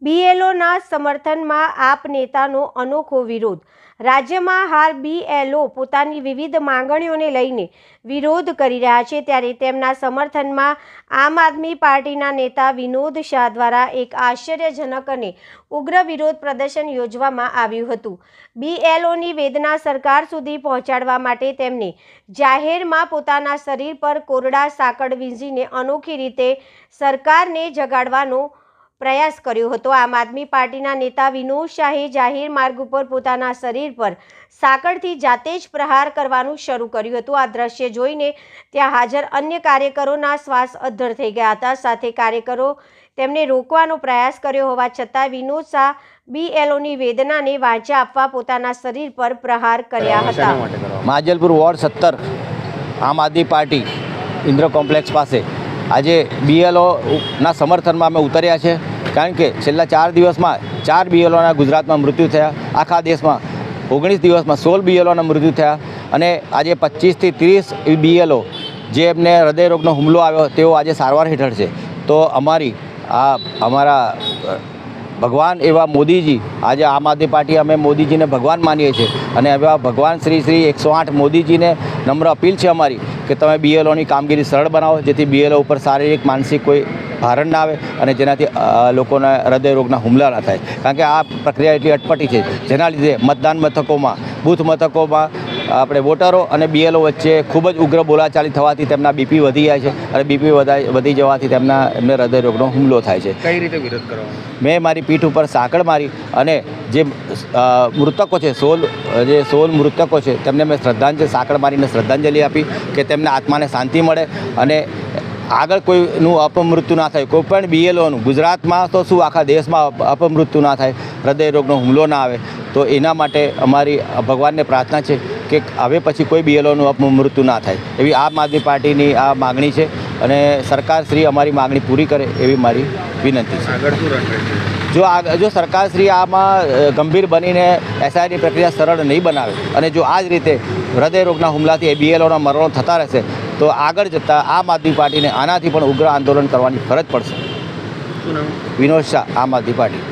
બીએલઓના સમર્થનમાં આપ નેતાનો અનોખો વિરોધ। રાજ્યમાં હાલ બીએલઓ પોતાની વિવિધ માંગણીઓને લઈને વિરોધ કરી રહ્યા છે, ત્યારે તેમના સમર્થનમાં આમ આદમી પાર્ટીના નેતા વિનોદ શાહ દ્વારા એક આશ્ચર્યજનક અને ઉગ્ર વિરોધ પ્રદર્શન યોજવામાં આવ્યું હતું। બીએલઓની વેદના સરકાર સુધી પહોંચાડવા માટે તેમણે જાહેરમાં પોતાના શરીર પર કોરડા સાંકળ વીંઝીને અનોખી રીતે સરકારને જગાડવાનો પ્રયાસ કર્યો હતો। આમ આદમી પાર્ટીના નેતા વિનોદ શાહે જાહેર માર્ગ ઉપર પોતાના શરીર પર સાંકળથી જાતે જ પ્રહાર કરવાનું શરૂ કર્યું હતું। આ દ્રશ્ય જોઈને ત્યાં હાજર અન્ય કાર્યકરોના શ્વાસ અદ્ધર થઈ ગયા હતા। સાથે કાર્યકરો તેમને રોકવાનો પ્રયાસ કર્યો હોવા છતાં વિનોદ શાહ બીએલઓની વેદનાને વાચા આપવા પોતાના શરીર પર પ્રહાર કર્યા હતા। માજલપુર વોર્ડ 17 આમ આદમી પાર્ટી ઇન્દ્ર કોમ્પ્લેક્સ પાસે આજે બીએલઓના સમર્થનમાં અમે ઉતર્યા છે, કારણ કે છેલ્લા 4 દિવસમાં 4 બીએલઓના ગુજરાતમાં મૃત્યુ થયા। આખા દેશમાં 19 દિવસમાં 16 બીએલઓના મૃત્યુ થયા અને આજે 25 થી 30 બીએલઓ જે એમને હૃદયરોગનો હુમલો આવ્યો તેઓ આજે સારવાર હેઠળ છે। તો અમારા ભગવાન એવા મોદીજી, આજે આમ આદમી પાર્ટી અમે મોદીજીને ભગવાન માનીએ છીએ અને એવા ભગવાન શ્રી 108 મોદીજીને નમ્ર અપીલ છે અમારી કે તમે બીએલઓની કામગીરી સરળ બનાવો, જેથી બીએલઓ ઉપર શારીરિક માનસિક કોઈ ભારણ ના આવે અને જેનાથી લોકોના હૃદયરોગના હુમલા ના થાય। કારણ કે આ પ્રક્રિયા એટલી અટપટી છે, જેના લીધે મતદાન મથકોમાં, બૂથ મથકોમાં આપણે વોટરો અને બીએલઓ વચ્ચે ખૂબ જ ઉગ્ર બોલાચાલી થવાથી તેમના બીપી વધી જાય છે અને બીપી વધી જવાથી એમને હૃદયરોગનો હુમલો થાય છે। કઈ રીતે વિરોધ કરવાનો? મેં મારી પીઠ ઉપર સાંકળ મારી અને જે મૃતકો છે, 16 મૃતકો છે, તેમને મેં સાંકળ મારીને શ્રદ્ધાંજલિ આપી કે તેમના આત્માને શાંતિ મળે અને આગળ કોઈનું અપમૃત્યુ ના થાય। કોઈ પણ બીએલઓનું ગુજરાતમાં તો શું આખા દેશમાં અપમૃત્યુ ના થાય, હૃદયરોગનો હુમલો ના આવે, તો એના માટે અમારી ભગવાનને પ્રાર્થના છે કે હવે પછી કોઈ બીએલઓનું અપમૃત્યુ ના થાય, એવી આમ આદમી પાર્ટીની આ માગણી છે અને સરકારશ્રી અમારી માગણી પૂરી કરે એવી મારી વિનંતી છે। આગળ શું રણનીતિ? જો સરકારશ્રી આમાં ગંભીર બનીને એસઆઈની પ્રક્રિયા સરળ નહીં બનાવે અને જો આ જ રીતે હૃદયરોગના હુમલાથી બીએલઓના મરણો થતા રહેશે તો આગળ જતાં આમ આદમી પાર્ટીને આનાથી પણ ઉગ્ર આંદોલન કરવાની ફરજ પડશે। શું નામ? વિનોદ શાહ, આમ આદમી પાર્ટી।